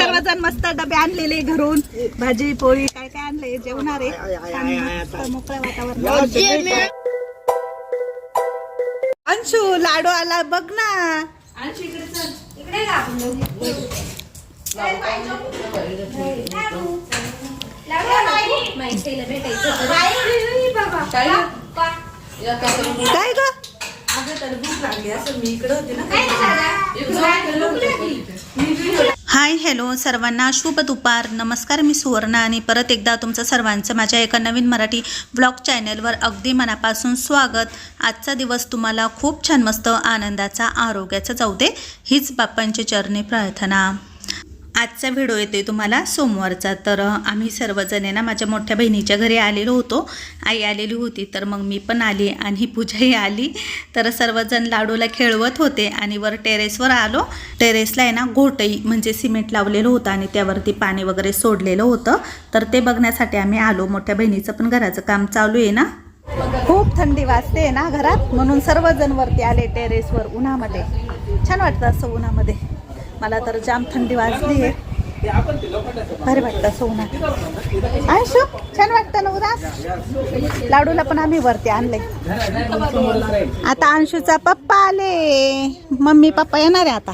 सर्वजण मस्त डबे आणलेले घरून, भाजी पोळी काय काय आणले, जेवणार आहे मोकळ्या वातावरणात. अंशू लाडू आला बघ ना. अंशू इकडे चल, इकडे काय ग हाय हॅलो सर्वांना शुभ दुपार नमस्कार. मी सुवर्णा आणि परत एकदा तुमचं सर्वांचं माझ्या एका नवीन मराठी ब्लॉग चॅनलवर अगदी मनापासून स्वागत. आजचा दिवस तुम्हाला खूप छान मस्त आनंदाचा आरोग्याचा जाऊ दे हीच बाप्पांच्या चरणी प्रार्थना. आजचा व्हिडिओ येते तुम्हाला सोमवारचा. तर आम्ही सर्वजण ना माझ्या मोठ्या बहिणीच्या घरी आलेलो होतो. आई आलेली होती तर मग मी पण आली आणि पूजाही आली. तर सर्वजण लाडूला खेळवत होते आणि वर टेरेसवर आलो. टेरेसला आहे ना घोटई म्हणजे सिमेंट लावलेलं होतं आणि त्यावरती पाणी वगैरे सोडलेलं होतं. तर ते बघण्यासाठी आम्ही आलो. मोठ्या बहिणीचं पण घराचं काम चालू आहे ना. खूप थंडी वाजते ना घरात म्हणून सर्वजण वरती आले टेरेसवर उन्हामध्ये. छान वाटतं असं उन्हामध्ये. मला तर जाम थंडी वाजली आहे. भारी वाटतं असं उन्हात. अंशू छान वाटतं ना उन्हात. लाडूला पण आम्ही वरती आणले. आता अंशूचा पप्पा आले. मम्मी पप्पा येणार आहे आता.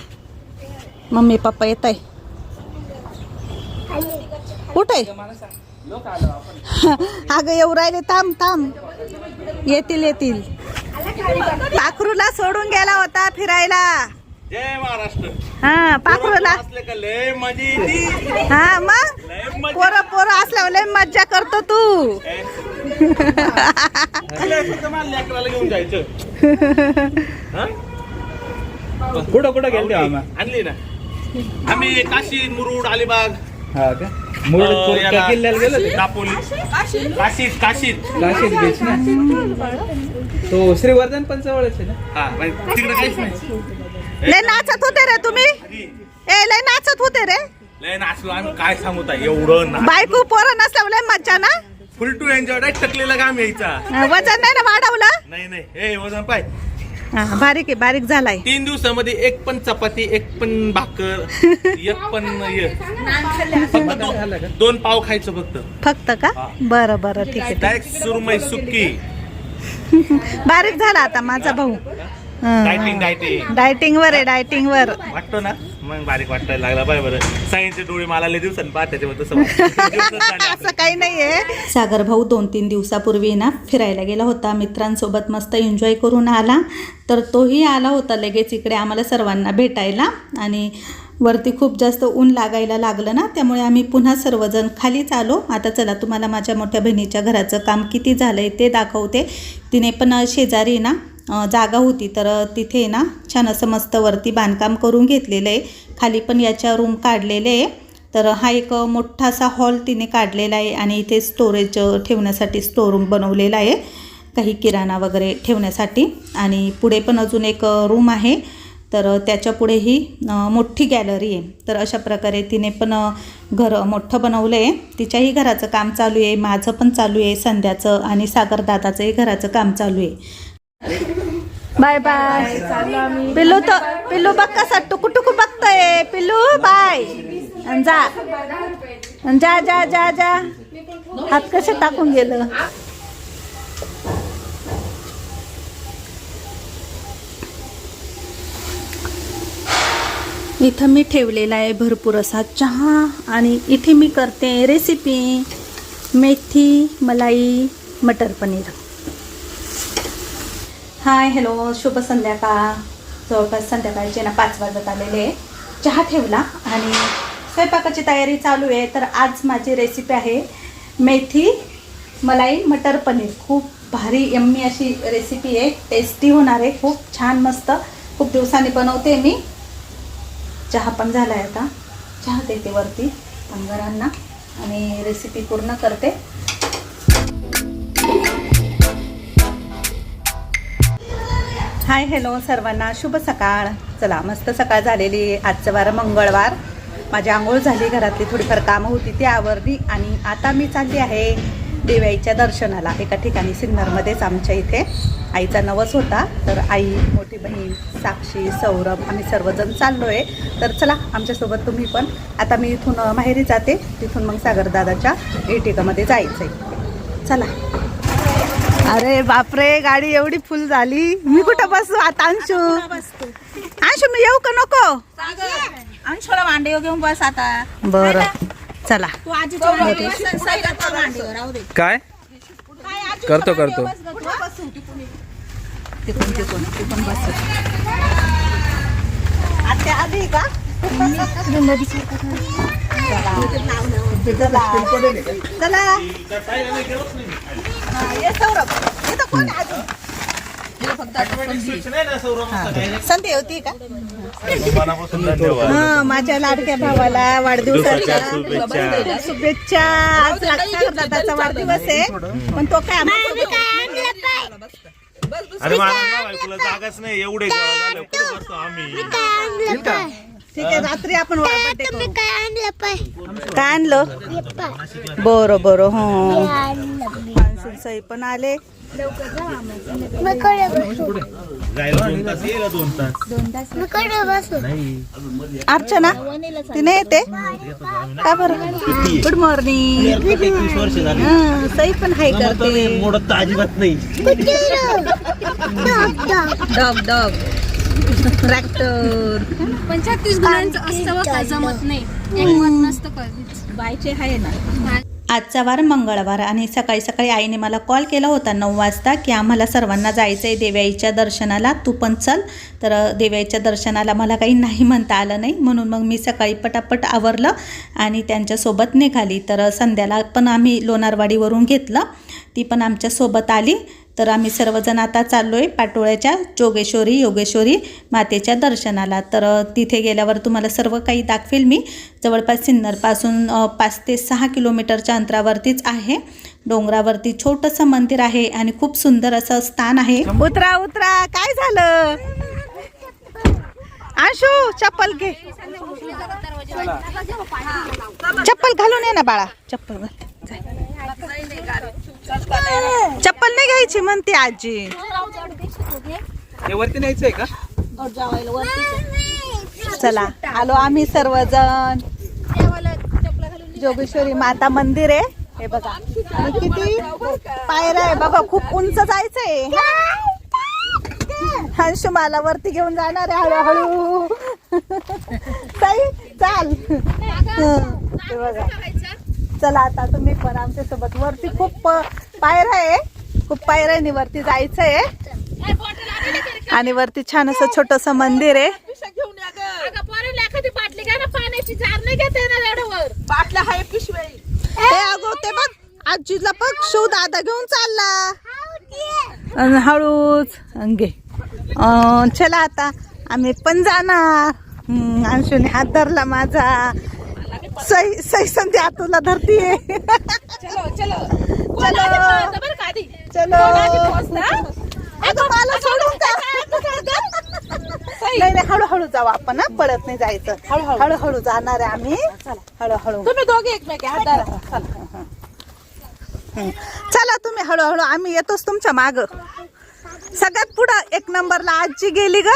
मम्मी पप्पा येत आहे. कुठे अगं येऊ राहिले. थांब थांब येतील येतील. पाखरूला सोडून गेला होता फिरायला. जय महाराष्ट्र. हा पाखरूला हा मग पोरं पोरं असल्यावर लय मज्जा करतो तू. घेऊन जायचं. कुठं कुठं गेलते आणली ना आम्ही काशी मुरुड अलिबाग किल्ल्याला गेलो दापोली काशीत काशीत काशीत बीच ना. तो श्रीवर्धन पण जवळच आहे ना. हा तिकडे काहीच नाही. लय नाचत होते रे तुम्ही. ए लय नाचत होते रे. लय नाचलो आम्ही. काय सांगू ताई एवढं बायको पोरं नसल्यावर लय मज्जा ना. फुल टू एन्जॉय. टकलेला काम यायचा. वजन नाही ना वाढवलं. नाही नाही हे वजन पाय बारीक आहे बारीक झालाय. 3 दिवसामध्ये एक पण चपाती एक पण भाकर एक पण फक्त 2 पाव खायचं फक्त का. बरं बरं ठीक आहे. डायरेक्ट सुरमई सुक्की. बारीक झाला आता माझा भाऊ. डायटिंग डायटिंग डायटिंग वर आहे डायटिंग वर. वाटतो ना मग बारीक वाटायला लागला. बाय बरं सायन्सचे डोळे मला लय दिवसांनी पाहत त्याच्यावर तसं असं काही नाहीये. सागर भाऊ 2-3 दिवसापूर्वी ना फिरायला गेला होता. मित्रांसोबत मस्त एन्जॉय करून आला. तर तोही आला होता लगेच इकडे आम्हाला सर्वांना भेटायला. आणि वरती खूप जास्त ऊन लागायला लागलं ना त्यामुळे आम्ही पुन्हा सर्वजण खालीच आलो. आता चला तुम्हाला माझ्या मोठ्या बहिणीच्या घराचं काम किती झालंय ते दाखवते. तिने पण शेजारी ना जागा होती तर तिथे ना छान असं मस्त वरती बांधकाम करून घेतलेलं आहे. खाली पण याच्या रूम काढलेले आहे. तर हा एक मोठासा हॉल तिने काढलेला आहे आणि इथे स्टोरेज ठेवण्यासाठी स्टोरूम बनवलेला आहे. काही किराणा वगैरे ठेवण्यासाठी. आणि पुढे पण अजून एक रूम आहे. तर त्याच्या पुढे ही मोठी गॅलरी आहे. तर अशा प्रकारे तिने पण घर मोठं बनवलं आहे. तिच्याही घराचं काम चालू आहे. माझं पण चालू आहे संध्याचं आणि सागरदादाचंही घराचं काम चालू आहे. Bye bye. पिल्लू तर पिल्लू बघ कसा टुकू टुकू बघतोय. पिल्लू बाय. जा जा जा जा जा. हात कसे टाकून गेलं. इथं मी ठेवलेला आहे भरपूर असा चहा. आणि इथे मी करते रेसिपी मेथी मलाई मटर पनीर. हाय हॅलो शुभ संध्याकाळ. जवळपास संध्याकाळचे ना 5 वाजत आलेले आहे. चहा ठेवला आणि स्वयंपाकाची तयारी चालू आहे. तर आज माझी रेसिपी आहे मेथी मलाई मटर पनीर. खूप भारी यम्मी अशी रेसिपी आहे. टेस्टी होणार आहे. खूप छान मस्त. खूप दिवसांनी बनवते मी. चहा पण झाला आहे. आता चहा देते वरती कामगारांना आणि रेसिपी पूर्ण करते. हाय हॅलो सर्वांना शुभ सकाळ. चला मस्त सकाळ झालेली. आजचं वार मंगळवार. माझी आंघोळ झाली. घरातली थोडीफार कामं होती ती आवरली. आणि आता मी चालली आहे देवाईच्या दर्शनाला एका ठिकाणी सिन्नरमध्येच आमच्या इथे. आईचा नवस होता, तर आई, मोठी बहीण, साक्षी, सौरभ आम्ही सर्वजण चाललो आहे. तर चला आमच्यासोबत तुम्ही पण. आता मी इथून माहेरी जाते, तिथून मग सागरदादाच्या एर्टिगामध्ये जायचं आहे. चला. अरे बापरे, गाडी एवढी फुल झाली. मी कुठं बसू आता? अंशू, अंशू मी येऊ का नको? अंशूला मांडीवर घेऊन बस आता. बरं चला. तू आजीच्या मांडीवर राहू दे. काय करतो तिकडून बस. आत्या आधी का? चला. ये सौरभ, इथं कोण आहे अजून? संधी होती का? मनापासून धन्यवाद. हा, माझ्या लाडक्या भावाला वाढदिवसाच्या शुभेच्छा. शुभेच्छा. आज दादाचा वाढदिवस आहे, पण तो काय अरे मला बायकोला जागाच नाही, एवढे गोळा झाले कुठे बसतो आम्ही. ठीक आहे, रात्री आपण बर्थडे करू. काय आणलं? बरं बरं. हो, सई पण आले. जायला 2 तास, येईल 2 तास. अर्चना तिने येते का? बरं. Good morning. 21 वर्ष झाली. सई पण हाय करते. मोडत तर अजिबात नाही. Dog dog tractor. पण 36 गुणांचं असतं का? जमत नाही, एक मत नसतं कधीच. बायचे आहे ना. आजचा वार मंगळवार आणि सकाळी सकाळी आईने मला कॉल केला होता 9 वाजता की आम्हाला सर्वांना जायचं आहे देवाईच्या दर्शनाला, तू पण चल. तर देवाईच्या दर्शनाला मला काही नाही म्हणता आलं नाही, म्हणून मग मी सकाळी पटापट आवरलं आणि त्यांच्यासोबत निघाली. तर संध्याला पण आम्ही लोणारवाडीवरून घेतलं, ती पण आमच्यासोबत आली. तर आम्ही सर्वजण आता चाललो आहे पाटोळ्याच्या योगेश्वरी मातेच्या दर्शनाला. तर तिथे गेल्यावर तुम्हाला सर्व काही दाखवेल मी. जवळपास सिन्नरपासून 5 ते 6 किलोमीटरच्या अंतरावरतीच आहे. डोंगरावरती छोटंसं मंदिर आहे आणि खूप सुंदर असं स्थान आहे. उतरा उतरा. काय झालं? आशू चप्पल घे, चप्पल घालून ये ना बाळा. चप्पल घाल. चप्पल नाही घ्यायची म्हणते आजी. हे वरती न्यायचंय का? चला आलो आम्ही सर्वजण. जोगेश्वरी माता मंदिर आहे हे बघा. आणि किती पायऱ्या आहे बघा, खूप उंच जायचंय. हंशू मला वरती घेऊन जाणार आहे हळूहळू. ताई चाल. हे बघा. चला आता तुम्ही पण आमच्या सोबत. वरती खूप पायऱ्या आहे, खूप पायऱ्यानी वरती जायचंय आणि वरती छान असं छोटस मंदिर आहे. अगो ते बघ आजीला बघ, शिव दादा घेऊन चालला हळूच. अंगे चला आता आम्ही पण जाणार. अंशूने हात धरला माझा. सही संध्या तुला धरतीये. चलो चलो चलो. अगं मला सोडून जा. नाही हळूहळू जाऊ आपण, ना पडत नाही जायचं. हळूहळू जाणार आहे आम्ही. हळूहळू. तुम्ही दोघे एकमेक हात धरा. चला तुम्ही हळूहळू, आम्ही येतोच तुमच्या माग. सगळ्यात पुढं 1 नंबरला आजी गेली ग.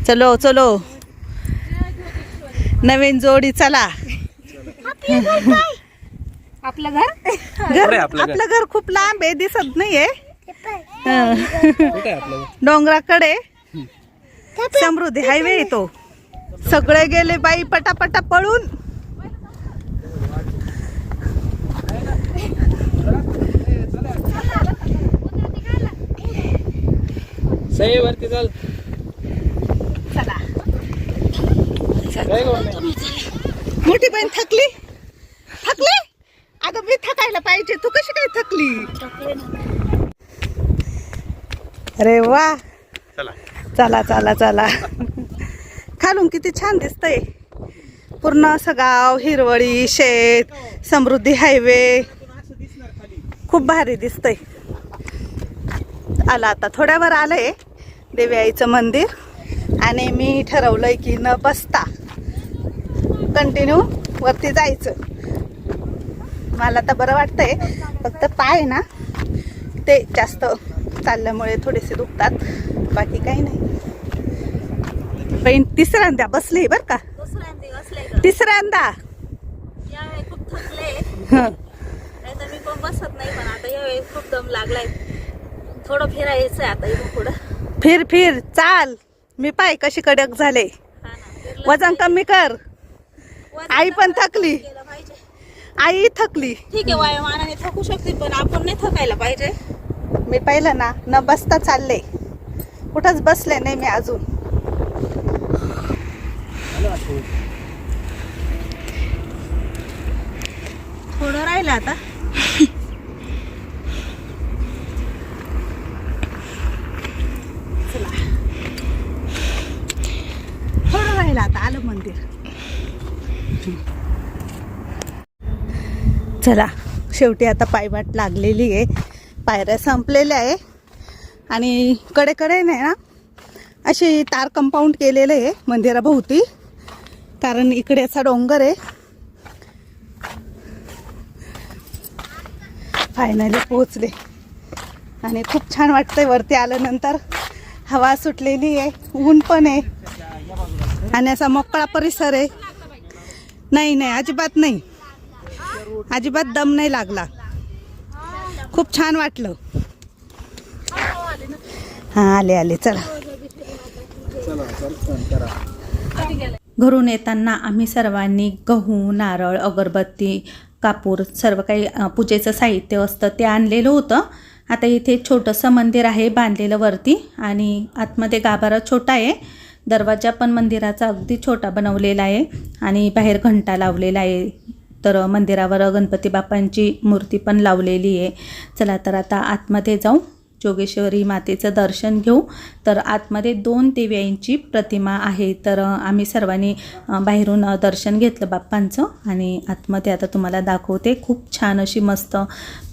चलो चलो. नवीन जोडी. चला. आपलं घर आपलं घर खूप लांब आहे, दिसत नाहीये. कुठे आपलं? डोंगराकडे समृद्धी हायवे येतो. सगळे गेले बाई पटापटा पळून. सही वरती चाल. चला. काय गं? मोठी बहीण थकली. अगं मी थकायला पाहिजे, तू कशी काय थकली? अरे वा. चला चला चला. खालून किती छान दिसतंय. पूर्ण असं गाव, हिरवळी, शेत, समृद्धी हायवे. खूप भारी दिसतंय. आला आता थोड्यावर आलंय देवी आईचं मंदिर आणि मी ठरवलंय की न बसता कंटिन्यू वरती जायचं. मला तर बरं वाटतंय, फक्त पाय ना दुखते जास्त चालल्यामुळे, थोडेसे दुखतात, बाकी काही नाही. बहीण तिसऱ्यांदा बसले बरं का, तिसऱ्यांदा. यावेळी खूप थकले, हं. नाही तर मी पण बसत नाही, पण आता यावेळी खूप दम लागलाय. थोडं फिरायचं आहे आता इथून पुढं. फिर फिर चाल, मी पाय कशी कडक झाले. हा ना, फिरलं वजन कमी कर. वजन आई पण थकली, केलं पाहिजे. आई थकली. ठीक आहे, वायुमानाने थकू शकते, पण आपण नाही थकायला पाहिजे. मी पाहिलं ना, न बसता चालले, कुठंच बसले नाही मी अजून. थोडं राहिलं आता. थोडं राहिलं आता, आलं मंदिर. चला, शेवटी आता पायवाट लागलेली आहे, पायऱ्या संपलेल्या आहे आणि कडे नाही ना अशी तार कंपाऊंड केलेलं आहे मंदिराभोवती, कारण इकडे असा डोंगर आहे. फायनली पोहोचले आणि खूप छान वाटतंय वरती आल्यानंतर. हवा सुटलेली आहे, ऊन पण आहे आणि असा मोकळा परिसर आहे. नाही नाही, अजिबात नाही, अजिबात दम नाही लागला, खूप छान वाटलं. हां, आले चला. घरून येताना आम्ही सर्वांनी गहू, नारळ, अगरबत्ती, कापूर, सर्व काही पूजेचं साहित्य असतं ते आणलेलं होतं. आता इथे छोटंसं मंदिर आहे बांधलेलं वरती आणि आतमध्ये गाभारा छोटा आहे. दरवाजा पण मंदिराचा अगदी छोटा बनवलेला आहे आणि बाहेर घंटा लावलेला आहे. तर मंदिरावर गणपती बाप्पांची मूर्ती पण लावलेली आहे. चला तर आता आतमध्ये जाऊ, जोगेश्वरी मातेचं दर्शन घेऊ. तर आतमध्ये 2 देव्यांची प्रतिमा आहे. तर आम्ही सर्वांनी बाहेरून दर्शन घेतलं बाप्पांचं आणि आतमध्ये आता तुम्हाला दाखवते. खूप छान अशी मस्त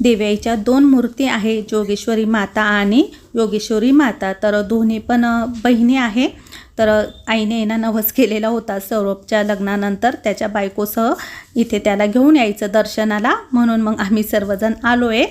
देव्याच्या 2 मूर्ती आहे, जोगेश्वरी माता आणि योगेश्वरी माता. तर दोन्ही पण बहिणी आहे. तर आईने ना नवस केलेला होता सौरभच्या लग्नानंतर त्याच्या बायकोसह इथे त्याला घेऊन यायचं दर्शनाला, म्हणून मग आम्ही सर्वजण आलो आहे.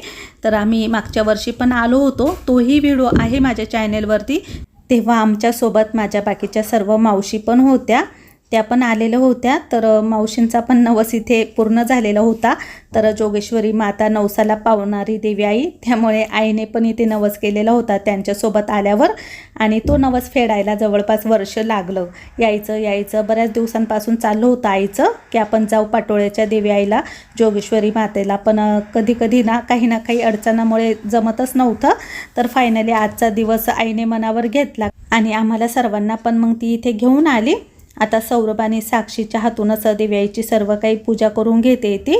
तर आम्ही मागच्या वर्षी पण आलो होतो, तोही व्हिडिओ आहे माझ्या चॅनेलवरती. तेव्हा आमच्यासोबत माझ्या बाकीच्या सर्व मावशी पण होत्या, त्या पण आलेल्या होत्या. तर मावशींचा पण नवस इथे पूर्ण झालेला होता. तर जोगेश्वरी माता नवसाला पावणारी देवी आई, त्यामुळे आईने पण इथे नवस केलेला होता त्यांच्यासोबत आल्यावर आणि तो नवस फेडायला जवळपास वर्ष लागलं. यायचं बऱ्याच दिवसांपासून चाललं होतं आईचं की आपण जाऊ पाटोळ्याच्या देवी आईला, जोगेश्वरी मातेला. पण कधी ना काही अडचणामुळे जमतच नव्हतं. तर फायनली आजचा दिवस आईने मनावर घेतला आणि आम्हाला सर्वांना पण मग ती इथे घेऊन आली. आता सौरभ आणि साक्षीच्या हातूनच दिव्याईची सर्व काही पूजा करून घेते ती.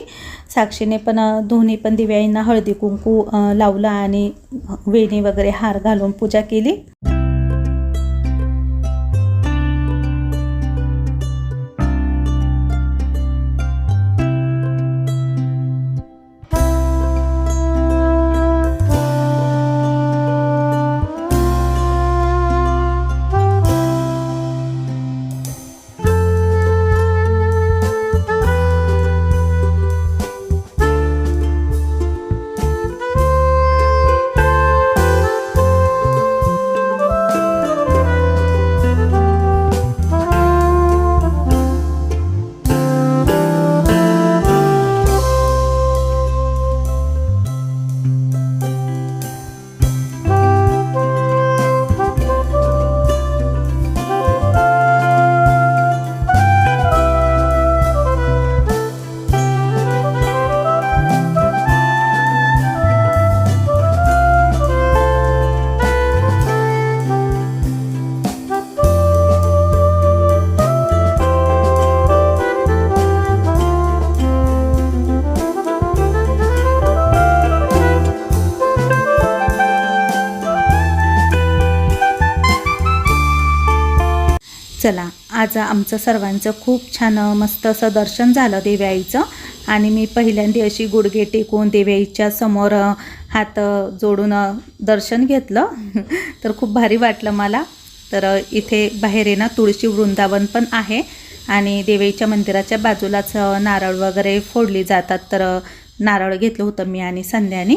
साक्षीने पण दोन्ही पण दिव्याईंना हळदी कुंकू लावलं आणि वेणी वगैरे हार घालून पूजा केली. चला, आज आमचं सर्वांचं खूप छान मस्त असं दर्शन झालं देव्याईचं आणि मी पहिल्यांदा अशी गुडघे टेकून देव्याईच्या समोर हात जोडून दर्शन घेतलं. तर खूप भारी वाटलं मला. तर इथे बाहेर आहे ना तुळशी वृंदावन पण आहे आणि देवीच्या मंदिराच्या बाजूलाच नारळ वगैरे फोडली जातात. तर नारळ घेतलं होतं मी आणि संध्यानी.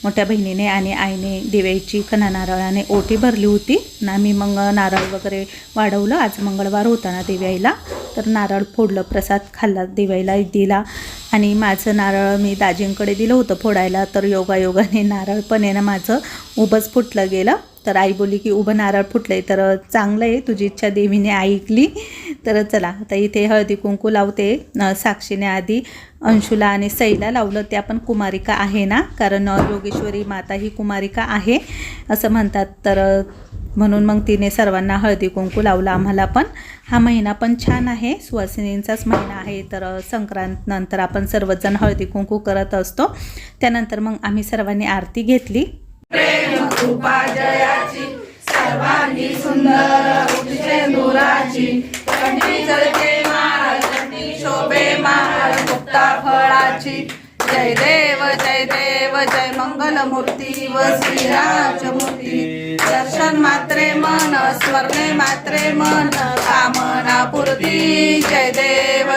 मोठ्या बहिणीने आणि आईने दिव्याची कणा नारळाने ओटी भरली होती ना. मी मग नारळ वगैरे वाढवलं. आज मंगळवार होता ना दिव्याईला, तर नारळ फोडलं, प्रसाद खाल्ला, दिव्याईला दिला. आणि माझं नारळ मी दाजींकडे दिलं होतं फोडायला, तर योगायोगाने नारळ पण आहे ना माझं उभंच फुटलं गेलं. तर आई बोलली की उभं नारळ फुटलं आहे तर चांगलं आहे, तुझी इच्छा देवीने ऐकली. तर चला आता इथे हळदी कुंकू लावते. साक्षीने आधी अंशुला आणि सईला लावलं. त्या पण कुमारिका आहे ना, कारण योगेश्वरी माता ही कुमारिका आहे असं म्हणतात. तर म्हणून मग तिने सर्वांना हळदी कुंकू लावलं. आम्हाला पण हा महिना पण छान आहे, सुवासिनींचाच महिना आहे. तर संक्रांत नंतर आपण सर्वजण हळदी कुंकू करत असतो. त्यानंतर मग आम्ही सर्वांनी आरती घेतली. कृपा जयाची सर्वांगी सुंदर उठेंदुराची कंठी चढते माळ कंठी शोभे माळ मुक्ता फळाची. जय देव जय मंगल मूर्ती व श्रीराज मूर्ती. दर्शन मात्रे मन स्मरणे मात्रे मन कामना पूर्ती. जय देव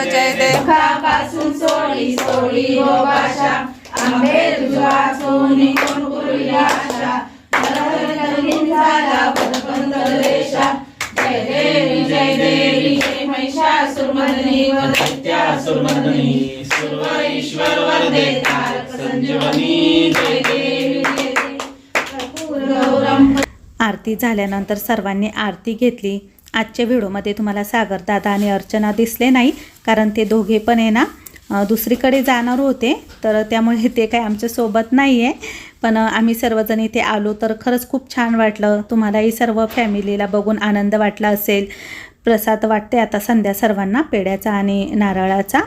पासून सोडी सोडी व भाषा आंबे तुझा सोनी कोण करुया आशा. जय देवी जय महिषासुरमर्दिनी व दैत्यासुरमर्दिनी सर्व ईश्वर वरदे तारक संजीवनी. जय देवी आरती झाल्यानंतर सर्वांनी आरती घेतली. आजच्या व्हिडिओमध्ये तुम्हाला सागर दादा आणि अर्चना दिसले नाही, कारण ते दोघे पण आहे ना दुसरीकडे जाणार होते, तर त्यामुळे ते काही आमच्यासोबत नाही आहे. पण आम्ही सर्वजण इथे आलो तर खरंच खूप छान वाटलं. तुम्हालाही सर्व फॅमिलीला बघून आनंद वाटला असेल. प्रसाद वाटते आता संध्या सर्वांना पेढ्याचा आणि नारळाचा.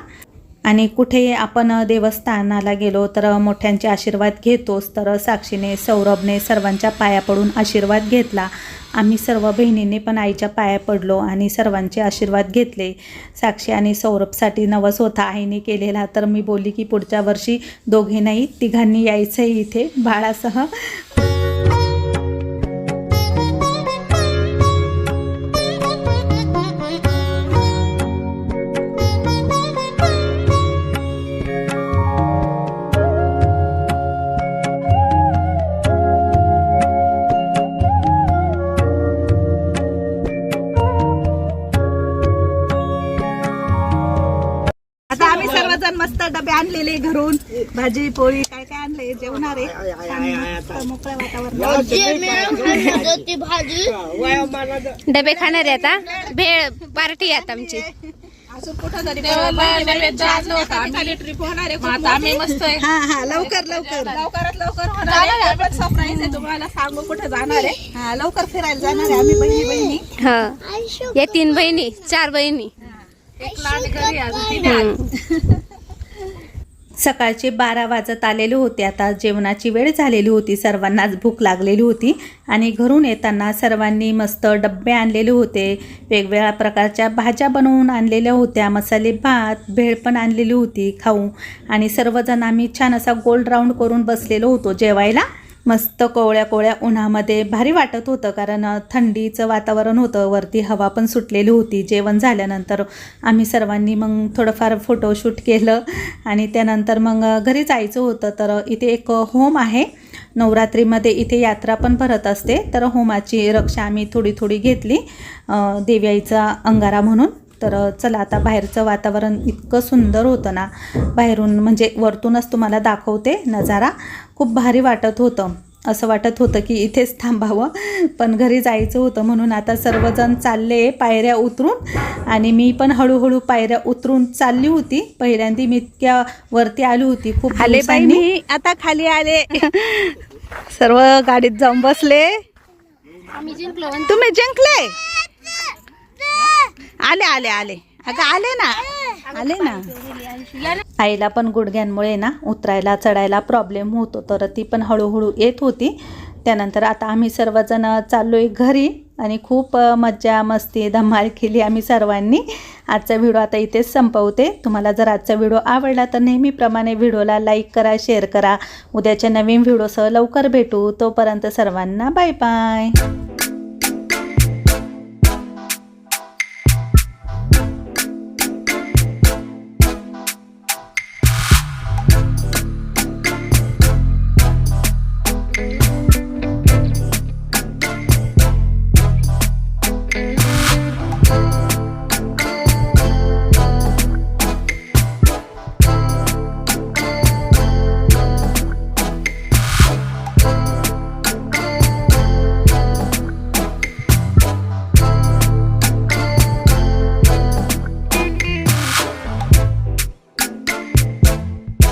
आणि कुठे आपण देवस्थानाला गेलो तर मोठ्यांचे आशीर्वाद घेतोच. तर साक्षीने सौरभने सर्वांच्या पाया पडून आशीर्वाद घेतला. आम्ही सर्व बहिणींनी पण आईच्या पाया पडलो आणि सर्वांचे आशीर्वाद घेतले. साक्षी आणि सौरभसाठी नवस होता आईने केलेला, तर मी बोलली की पुढच्या वर्षी दोघे नाही तिघांनी यायचं आहे इथे बाळासह. मस्त डबे आणलेले घरून, भाजी पोळी काय काय आणले, जेवणार आहे मोकळ्या वातावरणात. डबे खाणार आहे आता, भेळ पार्टी आहे आमची. अजून कुठं तरी ट्रिप होणार आहे. आम्ही मस्त लवकरात लवकर होणार आहे. सरप्राईज आहे तुम्हाला, सांगू कुठे जाणार आहे. हा लवकर फिरायला जाणार आहे आम्ही बहिणी. हा या 3 बहिणी 4 बहिणी. सकाळचे 12 वाजत आलेले होते. आता जेवणाची वेळ झालेली होती. सर्वांनाच भूक लागलेली होती आणि घरून येताना सर्वांनी मस्त डब्बे आणलेले होते. वेगवेगळ्या प्रकारच्या भाज्या बनवून आणलेल्या होत्या, मसाले भात, भेळ पण आणलेली होती खाऊ. आणि सर्वजण आम्ही छान असा गोल राऊंड करून बसलेलो होतो जेवायला. मस्त कोवळ्या कोवळ्या उन्हामध्ये भारी वाटत होतं, कारण थंडीचं वातावरण होतं, वरती हवा पण सुटलेली होती. जेवण झाल्यानंतर आम्ही सर्वांनी मग थोडंफार फोटोशूट केलं आणि त्यानंतर मग घरी जायचं होतं. तर इथे एक होम आहे, नवरात्रीमध्ये इथे यात्रा पण भरत असते, तर होमाची रक्षा आम्ही थोडी थोडी घेतली देव्याईचा अंगारा म्हणून. तर चला आता बाहेरचं वातावरण इतकं सुंदर होतं ना, बाहेरून म्हणजे वरतूनच तुम्हाला दाखवते नजारा. खूप भारी वाटत होतं, असं वाटत होतं की इथेच थांबावं, पण घरी जायचं होतं. म्हणून आता सर्वजण चालले पायऱ्या उतरून आणि मी पण हळूहळू पायऱ्या उतरून चालली होती. पहिल्यांदा मी इतक्या वरती आली होती, खूप आले बाई, मी आता खाली आले. सर्व गाडीत जाऊन बसले. आम्ही जिंकलो. तुम्ही जिंकले? आले आले आले अगं आले ना. आईला पण गुडघ्यांमुळे ना उतरायला चढायला प्रॉब्लेम होतो, तर ती पण हळूहळू येत होती. त्यानंतर आता आम्ही सर्वजण चाललोय घरी आणि खूप मज्जा मस्ती धमाल केली आम्ही सर्वांनी. आजचा व्हिडिओ आता इथेच संपवते. तुम्हाला जर आजचा व्हिडिओ आवडला तर नेहमीप्रमाणे व्हिडिओला लाईक करा, शेअर करा. उद्याच्या नवीन व्हिडिओसह लवकर भेटू. तोपर्यंत सर्वांना बाय बाय.